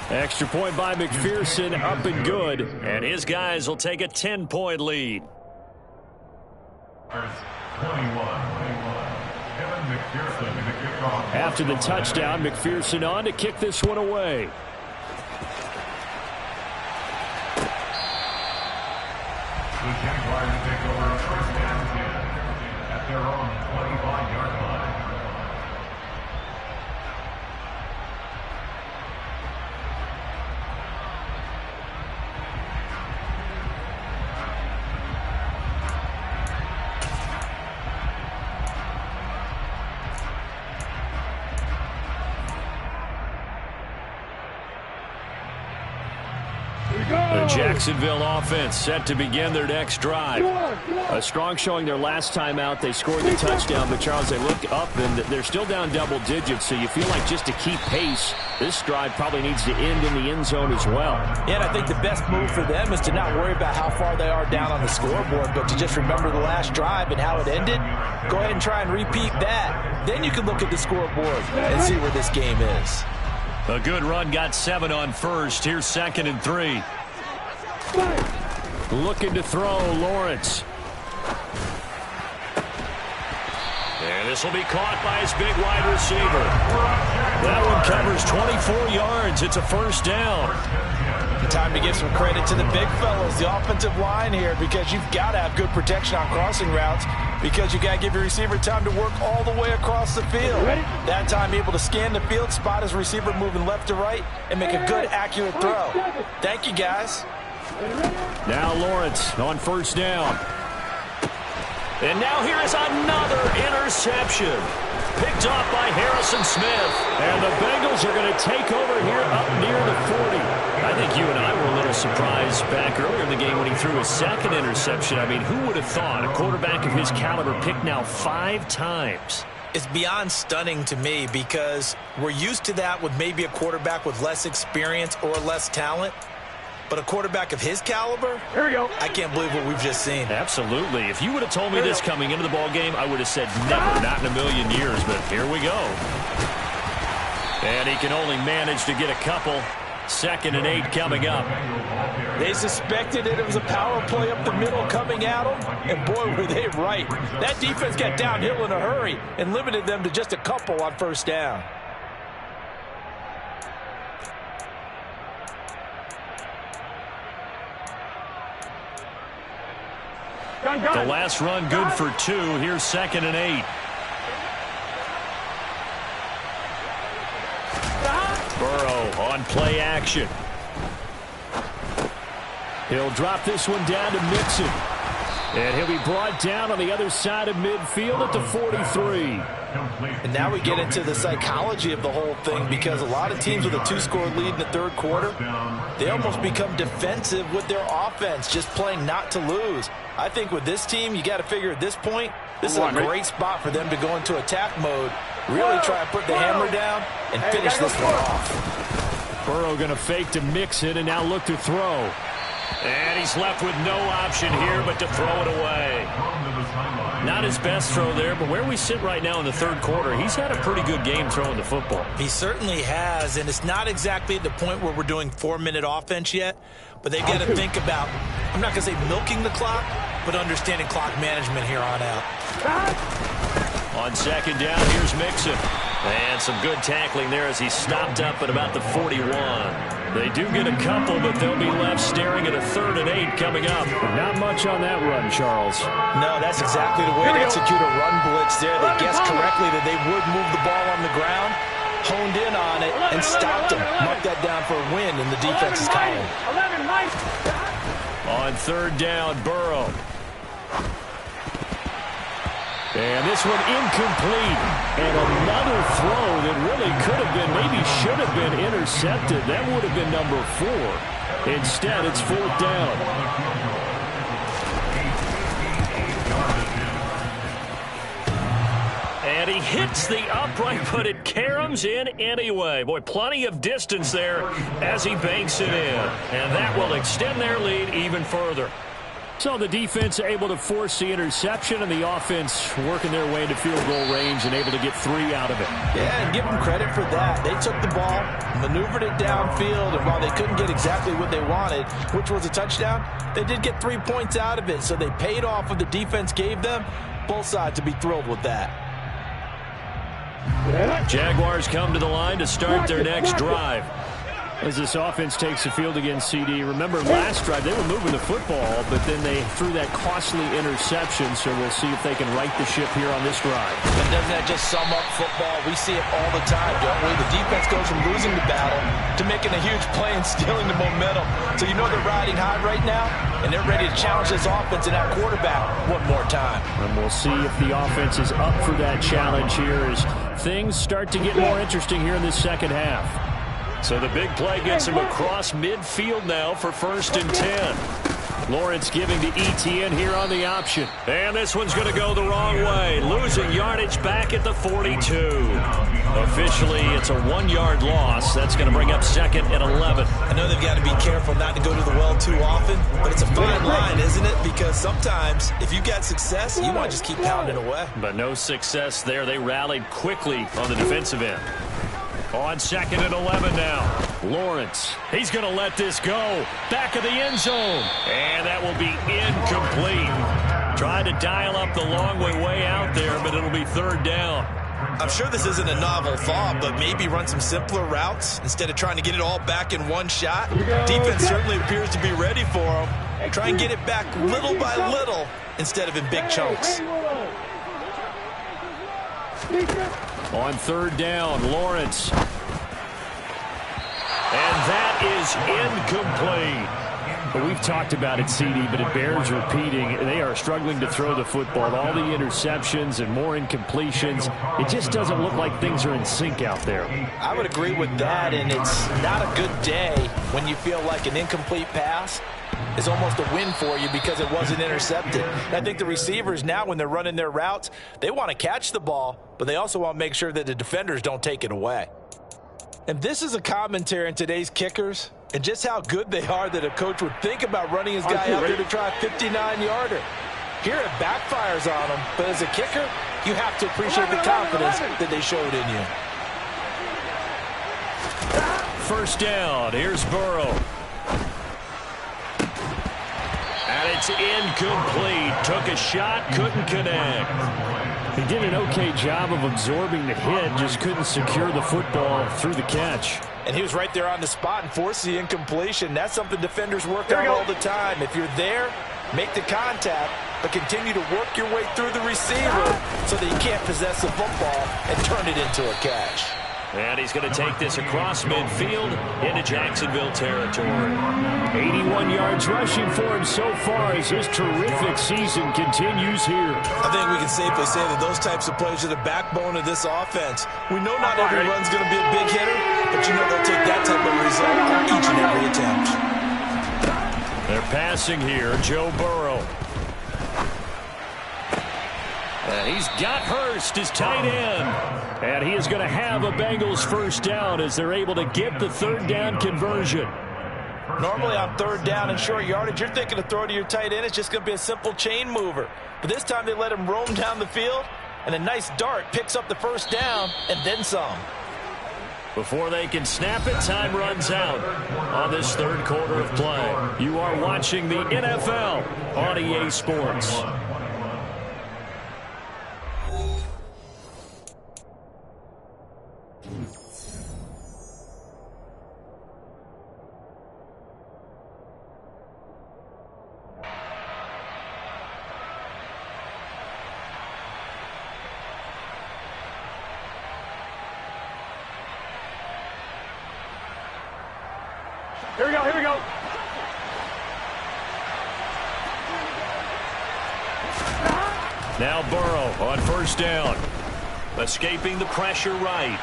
Extra point by McPherson, up and good. And his guys will take a 10-point lead. 21. After the touchdown, McPherson on to kick this one away. The Jaguars take over first and 10 at their own 25-yard line. The Jacksonville offense set to begin their next drive. A strong showing their last time out. They scored the touchdown, but Charles, they look up and they're still down double digits, so you feel like just to keep pace, this drive probably needs to end in the end zone as well. Yeah, and I think the best move for them is to not worry about how far they are down on the scoreboard, but to just remember the last drive and how it ended. Go ahead and try and repeat that. Then you can look at the scoreboard and see where this game is. A good run got 7 on first. Here's 2nd and 3. Looking to throw, Lawrence. And this will be caught by his big wide receiver. That one covers 24 yards. It's a first down. Time to give some credit to the big fellas, the offensive line here, because you've got to have good protection on crossing routes because you got to give your receiver time to work all the way across the field. That time able to scan the field, spot his receiver moving left to right, and make a good, accurate throw. Thank you, guys. Now Lawrence on first down. And now here is another interception. Picked off by Harrison Smith. And the Bengals are going to take over here up near the 40. I think you and I were a little surprised back earlier in the game when he threw his second interception. I mean, who would have thought a quarterback of his caliber picked now 5 times? It's beyond stunning to me because we're used to that with maybe a quarterback with less experience or less talent. But a quarterback of his caliber, Here we go. I can't believe what we've just seen. Absolutely. If you would have told me this coming into the ball game, I would have said never, not in a million years. But here we go. And he can only manage to get a couple. 2nd and 8 coming up. They suspected it was a power play up the middle coming at them, and boy, were they right. That defense got downhill in a hurry and limited them to just a couple on first down. The last run good for 2. Here's 2nd and 8. Burrow on play action. He'll drop this one down to Mixon. And he'll be brought down on the other side of midfield at the 43. And now we get into the psychology of the whole thing because a lot of teams with a 2-score lead in the third quarter, they almost become defensive with their offense, just playing not to lose. I think with this team, you got to figure at this point, this is a great spot for them to go into attack mode, really try and put the hammer down and finish this one off. Burrow going to fake to Mixon and now look to throw. And he's left with no option here but to throw it away. Not his best throw there, but where we sit right now in the third quarter, he's had a pretty good game throwing the football. He certainly has, and it's not exactly at the point where we're doing 4-minute offense yet, but they've got to think about, I'm not going to say milking the clock, but understanding clock management here on out. On 2nd down, here's Mixon. And some good tackling there as he stopped up at about the 41. They do get a couple, but they'll be left staring at a 3rd and 8 coming up. Not much on that run, Charles. No, that's exactly the way to execute a run blitz there. They guessed correctly that they would move the ball on the ground, honed in on it, and stopped them. Mark that down for a win in the defense's column. 11, Mike. On 3rd down, Burrow. And this one incomplete. And another throw that really could have been, maybe should have been intercepted. That would have been number 4. Instead, it's 4th down. And he hits the upright, but it caroms in anyway. Boy, plenty of distance there as he banks it in. And that will extend their lead even further. So the defense able to force the interception and the offense working their way into field goal range and able to get 3 out of it. Yeah, and give them credit for that. They took the ball, maneuvered it downfield, and while they couldn't get exactly what they wanted, which was a touchdown, they did get 3 points out of it. So they paid off what the defense gave them. Both sides to be thrilled with that. Jaguars come to the line to start their next drive. As this offense takes the field against CD. Remember, last drive, they were moving the football, but then they threw that costly interception, so we'll see if they can right the ship here on this drive. And doesn't that just sum up football? We see it all the time, don't we? The defense goes from losing the battle to making a huge play and stealing the momentum. So you know they're riding high right now, and they're ready to challenge this offense and that quarterback one more time. And we'll see if the offense is up for that challenge here as things start to get more interesting here in this second half. So the big play gets him across midfield now for 1st and 10. Lawrence giving to Etienne here on the option. And this one's going to go the wrong way. Losing yardage back at the 42. Officially, it's a 1-yard loss. That's going to bring up 2nd and 11. I know they've got to be careful not to go to the well too often, but it's a fine line, isn't it? Because sometimes, if you got success, you want to just keep pounding away. But no success there. They rallied quickly on the defensive end. On 2nd and 11 now. Lawrence, he's going to let this go. Back of the end zone. And that will be incomplete. Trying to dial up the long way out there, but it'll be third down. I'm sure this isn't a novel thought, but maybe run some simpler routes instead of trying to get it all back in one shot. Defense certainly appears to be ready for them. Try and get it back little by little instead of in big chunks. On third down, Lawrence. And that is incomplete. But we've talked about it, CD, but it bears repeating. They are struggling to throw the football. All the interceptions and more incompletions. It just doesn't look like things are in sync out there. I would agree with that, and it's not a good day when you feel like an incomplete pass is almost a win for you because it wasn't intercepted. And I think the receivers now, when they're running their routes, they want to catch the ball, but they also want to make sure that the defenders don't take it away. And this is a commentary on today's kickers and just how good they are that a coach would think about running his guy out there to try a 59-yarder. Here it backfires on him, but as a kicker, you have to appreciate the confidence that they showed in you. First down, here's Burrow. And it's incomplete. Took a shot, couldn't connect. He did an okay job of absorbing the hit, just couldn't secure the football through the catch. And he was right there on the spot and forced the incompletion. That's something defenders work on all the time. If you're there, make the contact, but continue to work your way through the receiver so that you can't possess the football and turn it into a catch. And he's going to take this across midfield into Jacksonville territory. 81 yards rushing for him so far as his terrific season continues here. I think we can safely say that those types of plays are the backbone of this offense. We know not every run's going to be a big hitter, but you know they'll take that type of result on each and every attempt. They're passing here, Joe Burrow. And he's got Hurst, his tight end. And he is going to have a Bengals first down as they're able to get the third down conversion. Normally on third down and short yardage, you're thinking to throw to your tight end. It's just going to be a simple chain mover. But this time they let him roam down the field, and a nice dart picks up the first down and then some. Before they can snap it, time runs out on this third quarter of play. You are watching the NFL on EA Sports. Here we go, here we go. Now Burrow on first down. Escaping the pressure right.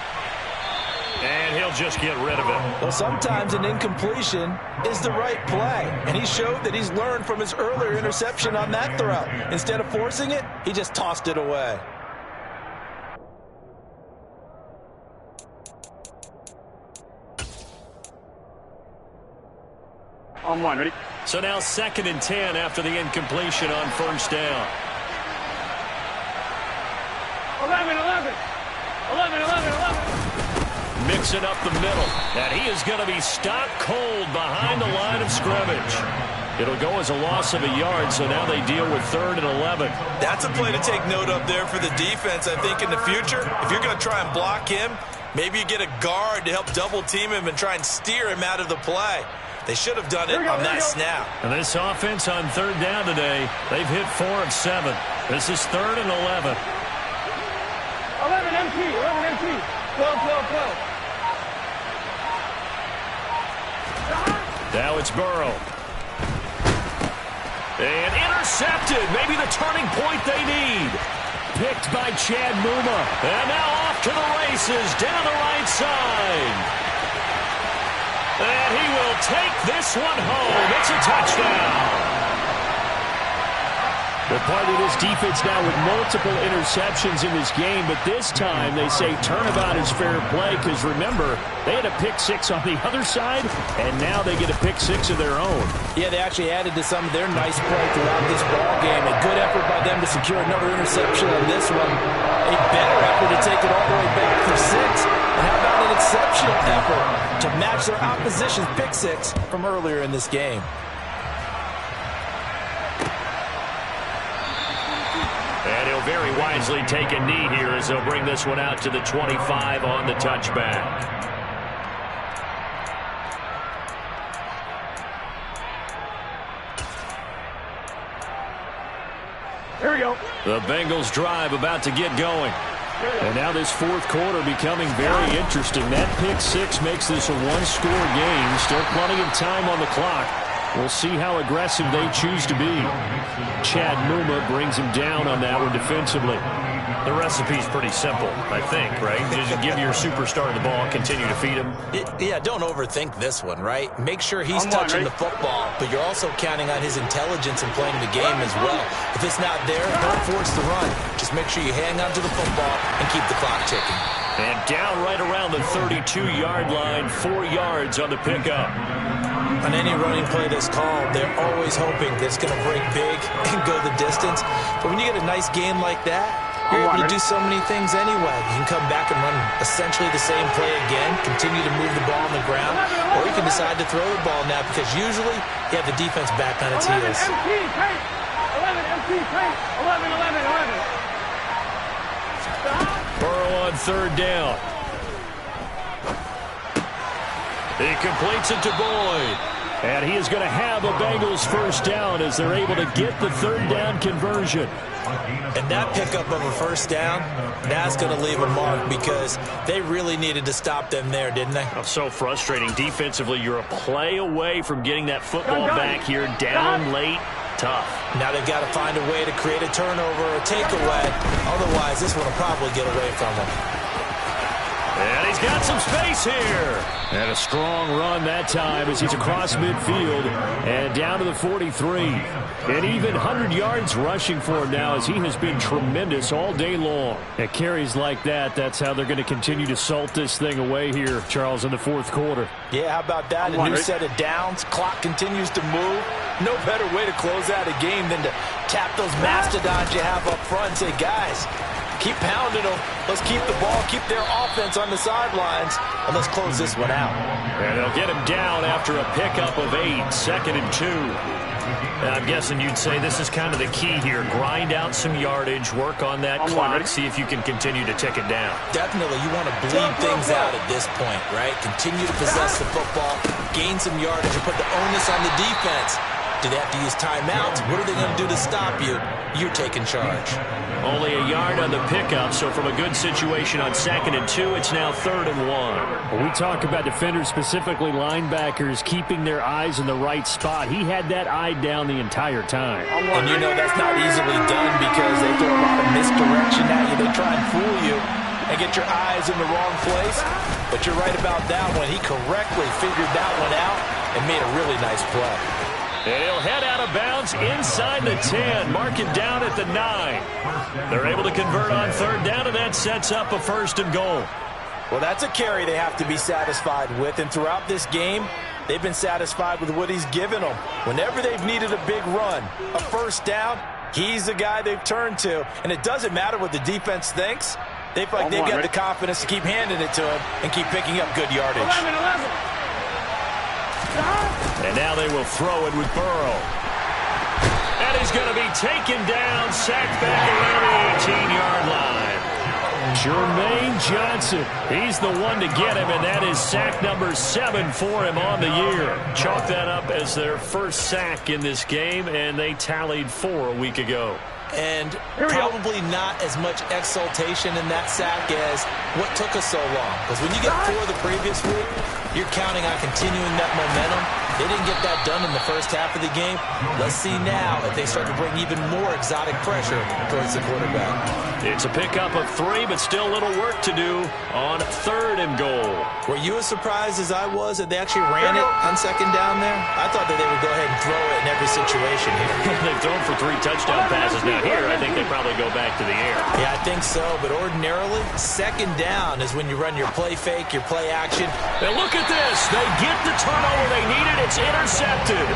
And he'll just get rid of it. Well, sometimes an incompletion is the right play. And he showed that he's learned from his earlier interception on that throw. Instead of forcing it, he just tossed it away. On one, ready? So now 2nd and 10 after the incompletion on first down. 11. Mixing up the middle. And he is going to be stopped cold behind the line of scrimmage. It'll go as a loss of a yard, so now they deal with 3rd and 11. That's a play to take note of there for the defense, I think, in the future. If you're going to try and block him, maybe you get a guard to help double team him and try and steer him out of the play. They should have done it on that snap. And this offense on third down today, they've hit 4 of 7. This is 3rd and 11. 11 empty. 12. Now it's Burrow. And intercepted. Maybe the turning point they need. Picked by Chad Muma. And now off to the races down the right side. And he will take this one home. It's a touchdown. They're part of this defense now with multiple interceptions in this game, but this time they say turnabout is fair play because, remember, they had a pick-6 on the other side, and now they get a pick-6 of their own. Yeah, they actually added to some of their nice play throughout this ball game. A good effort by them to secure another interception on this one. A better effort to take it all the way back for 6. And how about an exceptional effort to match their opposition's pick-6 from earlier in this game? very wisely taken knee here as they'll bring this one out to the 25 on the touchback. Here we go. The Bengals drive about to get going. And now this fourth quarter becoming very interesting. That pick six makes this a one-score game. Still plenty of time on the clock. We'll see how aggressive they choose to be. Chad Muma brings him down on that one defensively. The recipe's pretty simple, I think, right? Just give your superstar the ball, continue to feed him. Yeah, don't overthink this one, right? Make sure he's touching the football, but you're also counting on his intelligence in playing the game as well. If it's not there, don't force the run. Just make sure you hang on to the football and keep the clock ticking. And down right around the 32-yard line, 4 yards on the pickup. On any running play that's called, they're always hoping that it's going to break big and go the distance. But when you get a nice game like that, you're able to do so many things anyway. You can come back and run essentially the same play again, continue to move the ball on the ground, or you can decide to throw the ball now because usually you have the defense back on its heels. 11, 11. Burrow on third down. He completes it to Boyd. And he is going to have a Bengals first down as they're able to get the third down conversion. And that pickup of a first down, that's going to leave a mark because they really needed to stop them there, didn't they? Oh, so frustrating. Defensively, you're a play away from getting that football back here. Down late, tough. Now they've got to find a way to create a turnover or a takeaway. Otherwise, this one will probably get away from them. And he's got some space here. And a strong run that time as he's across midfield and down to the 43. And even 100 yards rushing for him now as he has been tremendous all day long. At carries like that, that's how they're going to continue to salt this thing away here, Charles, in the fourth quarter. Yeah, how about that? A new set of downs. Clock continues to move. No better way to close out a game than to tap those mastodons you have up front and say, guys, keep pounding them. Let's keep the ball, keep their offense on the sidelines, and let's close this one out. And they'll get him down after a pickup of 8, 2nd and 2. And I'm guessing you'd say this is kind of the key here. Grind out some yardage, work on that clock, see if you can continue to tick it down. Definitely, you want to bleed things out at this point, right? Continue to possess the football, gain some yardage, and put the onus on the defense. Do they have to use timeouts? What are they going to do to stop you? You're taking charge. Only a yard on the pickup, so from a good situation on 2nd and 2, it's now 3rd and 1. When we talk about defenders, specifically linebackers, keeping their eyes in the right spot. He had that eye down the entire time. And you know that's not easily done because they throw a lot of misdirection at you. They try and fool you and get your eyes in the wrong place. But you're right about that one. He correctly figured that one out and made a really nice play. And he'll head out of bounds inside the 10. Mark it down at the 9. They're able to convert on 3rd down, and that sets up a 1st and goal. Well, that's a carry they have to be satisfied with. And throughout this game, they've been satisfied with what he's given them. Whenever they've needed a big run, a 1st down, he's the guy they've turned to. And it doesn't matter what the defense thinks. They feel like they've got the confidence to keep handing it to him and keep picking up good yardage. 11. And now they will throw it with Burrow. And he's going to be taken down, sacked back around the 18-yard line. Jermaine Johnson, he's the one to get him, and that is sack number 7 for him on the year. Chalk that up as their first sack in this game, and they tallied 4 a week ago. And probably not as much exultation in that sack as what took us so long. Because when you get 4 the previous week, you're counting on continuing that momentum. They didn't get that done in the first half of the game. Let's see now if they start to bring even more exotic pressure towards the quarterback. It's a pickup of 3, but still a little work to do on 3rd and goal. Were you as surprised as I was that they actually ran it on 2nd down there? I thought that they would go ahead and throw it in every situation here. They've thrown for 3 touchdown passes. Now here, I think they probably go back to the air. Yeah, I think so, but ordinarily, 2nd down is when you run your play fake, your play action. And look at this. They get the turnover they needed. It's intercepted.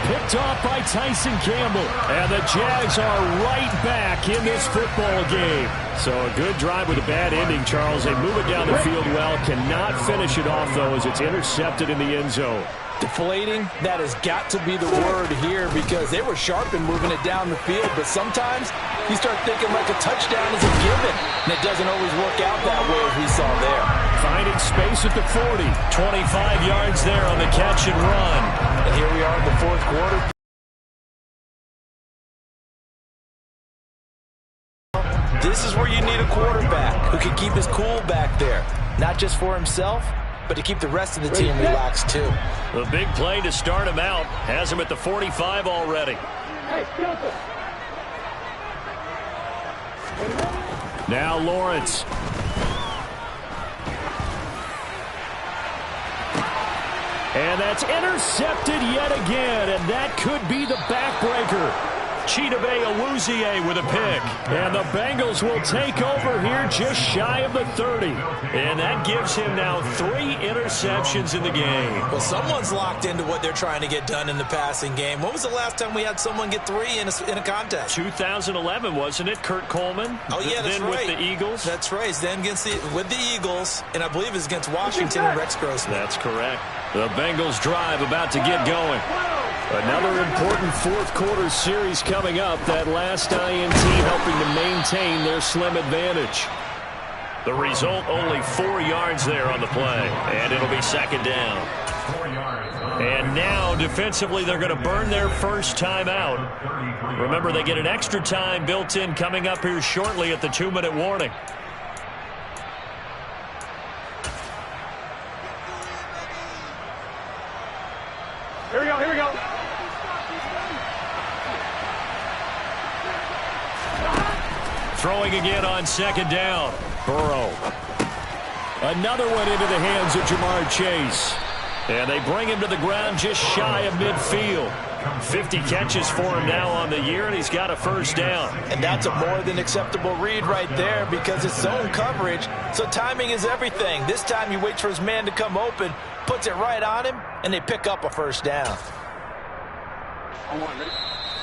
Picked off by Tyson Campbell. And the Jags are right back in this football game. So a good drive with a bad ending, Charles. They move it down the field well. Cannot finish it off, though, as it's intercepted in the end zone. Deflating, that has got to be the word here because they were sharp in moving it down the field, but sometimes you start thinking like a touchdown is a given, and it doesn't always work out that way as we saw there. Finding space at the 40. 25 yards there on the catch and run. And here we are in the fourth quarter. This is where you need a quarterback who can keep his cool back there, not just for himself, but to keep the rest of the team relaxed too. The big play to start him out has him at the 45 already. Now Lawrence. And that's intercepted yet again, and that could be the backbreaker. Chidobe Awuzie with a pick. And the Bengals will take over here just shy of the 30. And that gives him now 3 interceptions in the game. Well, someone's locked into what they're trying to get done in the passing game. When was the last time we had someone get 3 in a contest? 2011, wasn't it? Kurt Coleman? Oh, yeah, that's then right. with the Eagles? That's right. Then with the Eagles, and I believe it's against Washington and Rex Grossman. That's correct. The Bengals drive about to get going. Another important fourth quarter series coming up. That last INT helping to maintain their slim advantage. The result, only 4 yards there on the play. And it'll be second down. And now, defensively, they're going to burn their first time out. Remember, they get an extra time built in coming up here shortly at the 2-minute warning. Here we go, here we go. Throwing again on second down. Burrow. Another one into the hands of Jamar Chase. And they bring him to the ground just shy of midfield. 50 catches for him now on the year, and he's got a first down. And that's a more than acceptable read right there because it's zone coverage, so timing is everything. This time he waits for his man to come open, puts it right on him, and they pick up a first down.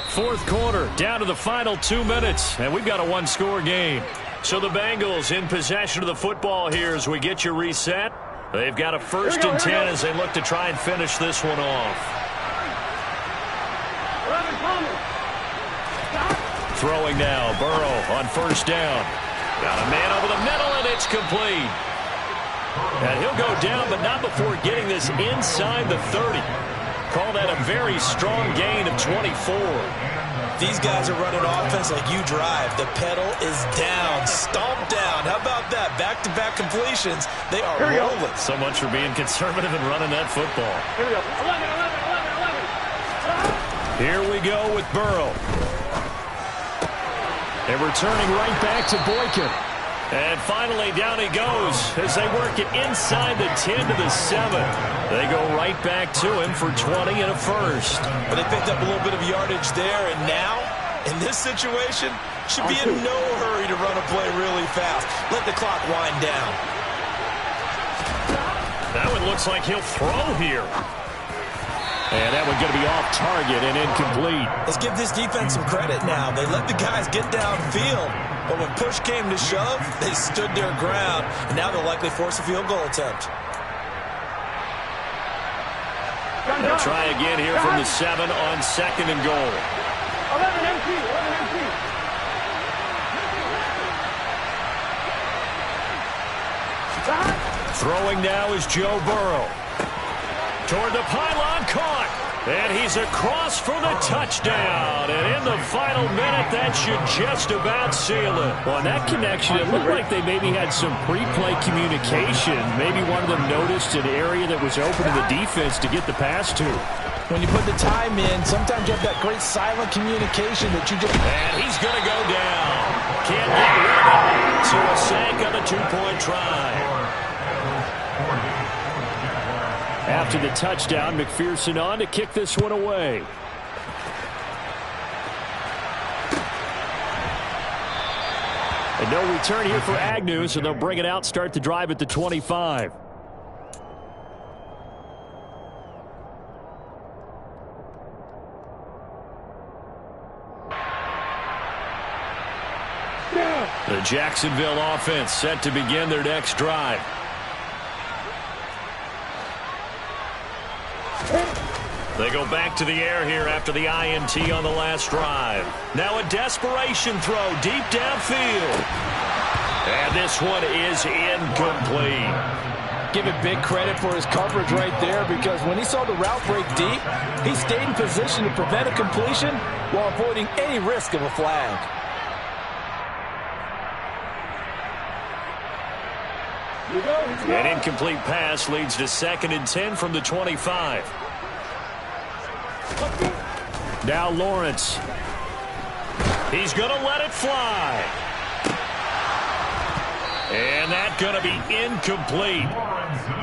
Fourth quarter, down to the final 2 minutes, and we've got a one-score game. So the Bengals in possession of the football here as we get you reset. They've got a first and 10 as they look to try and finish this one off. Throwing now, Burrow on first down. Got a man over the middle, and it's complete. And he'll go down, but not before getting this inside the 30. Call that a very strong gain of 24. These guys are running offense like you drive. The pedal is down, stomped down. How about that? Back-to-back completions. They are rolling. So much for being conservative and running that football. Here we go. 11. Here we go with Burrow. And returning right back to Boykin. And finally, down he goes as they work it inside the 10 to the 7. They go right back to him for 20 and a first. But they picked up a little bit of yardage there, and now, in this situation, should be in no hurry to run a play really fast. Let the clock wind down. That one looks like he'll throw here. And that one going to be off target and incomplete. Let's give this defense some credit now. They let the guys get downfield, but when push came to shove, they stood their ground, and now they'll likely force a field goal attempt. They'll try again here from the 7 on second and goal. 11 empty. Throwing now is Joe Burrow. Toward the pylon, caught. And he's across for the touchdown. And in the final minute, that should just about seal it. Well, in that connection, it looked like they maybe had some pre-play communication. Maybe one of them noticed an area that was open to the defense to get the pass to. When you put the time in, sometimes you have that great silent communication that you just... And he's going to go down. Can't get rid of it. So a sack on the two-point try. After the touchdown, McPherson on to kick this one away. And no return here for Agnew, so they'll bring it out, start the drive at the 25. The Jacksonville offense set to begin their next drive. They go back to the air here after the INT on the last drive. Now a desperation throw deep downfield. And this one is incomplete. Give it big credit for his coverage right there, because when he saw the route break deep, he stayed in position to prevent a completion while avoiding any risk of a flag. An incomplete pass leads to 2nd and 10 from the 25. Now Lawrence. He's going to let it fly. And that's going to be incomplete.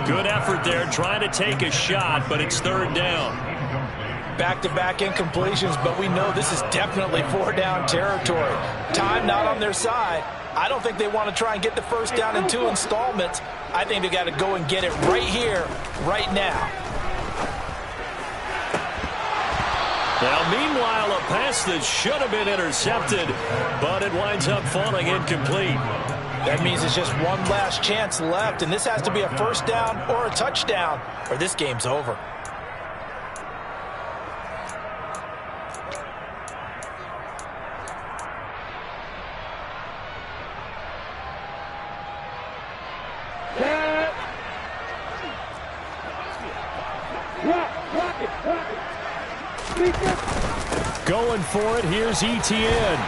Good effort there trying to take a shot, but it's 3rd down. Back-to-back incompletions, but we know this is definitely 4-down territory. Time not on their side. I don't think they want to try and get the 1st down in 2 installments. I think they got to go and get it right here, right now. Now, meanwhile, a pass that should have been intercepted, but it winds up falling incomplete. That means it's just one last chance left, and this has to be a 1st down or a touchdown, or this game's over. Going for it, here's Etienne.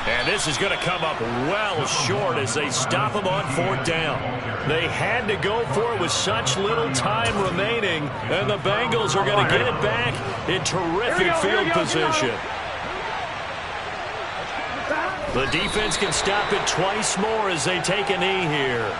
And this is going to come up well short as they stop him on 4th down. They had to go for it with such little time remaining, and the Bengals are going to get it back in terrific field position. The defense can stop it twice more as they take a knee here.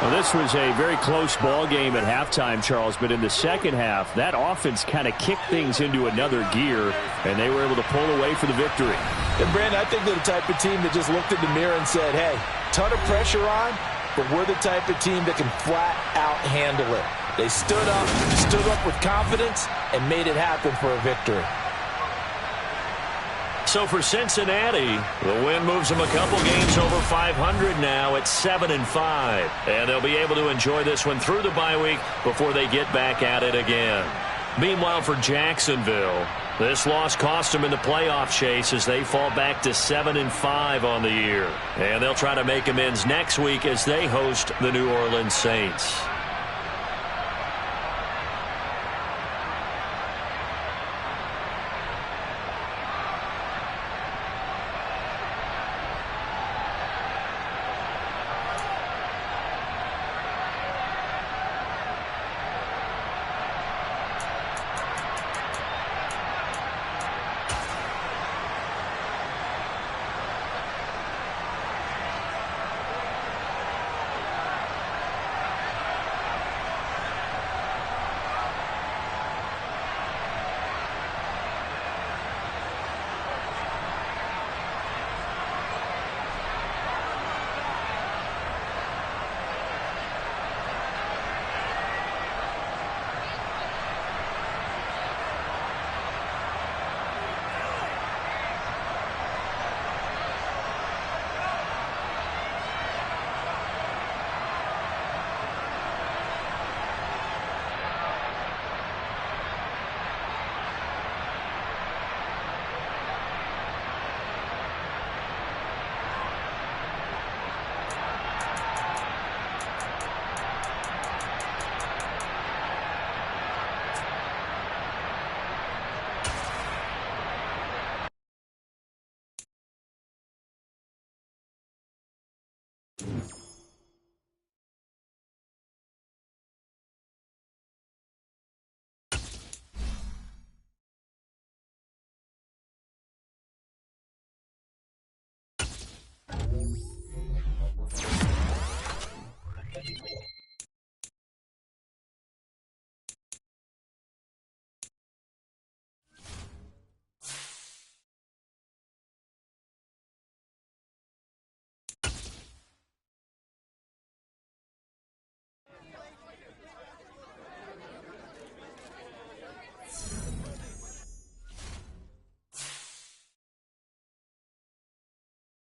Well, this was a very close ball game at halftime, Charles, but in the second half, that offense kind of kicked things into another gear, and they were able to pull away for the victory. And, Brandon, I think they're the type of team that just looked in the mirror and said, hey, ton of pressure on, but we're the type of team that can flat out handle it. They stood up with confidence, and made it happen for a victory. So for Cincinnati, the win moves them a couple games over 500 now at 7-5. And they'll be able to enjoy this one through the bye week before they get back at it again. Meanwhile, for Jacksonville, this loss cost them in the playoff chase as they fall back to 7-5 on the year. And they'll try to make amends next week as they host the New Orleans Saints.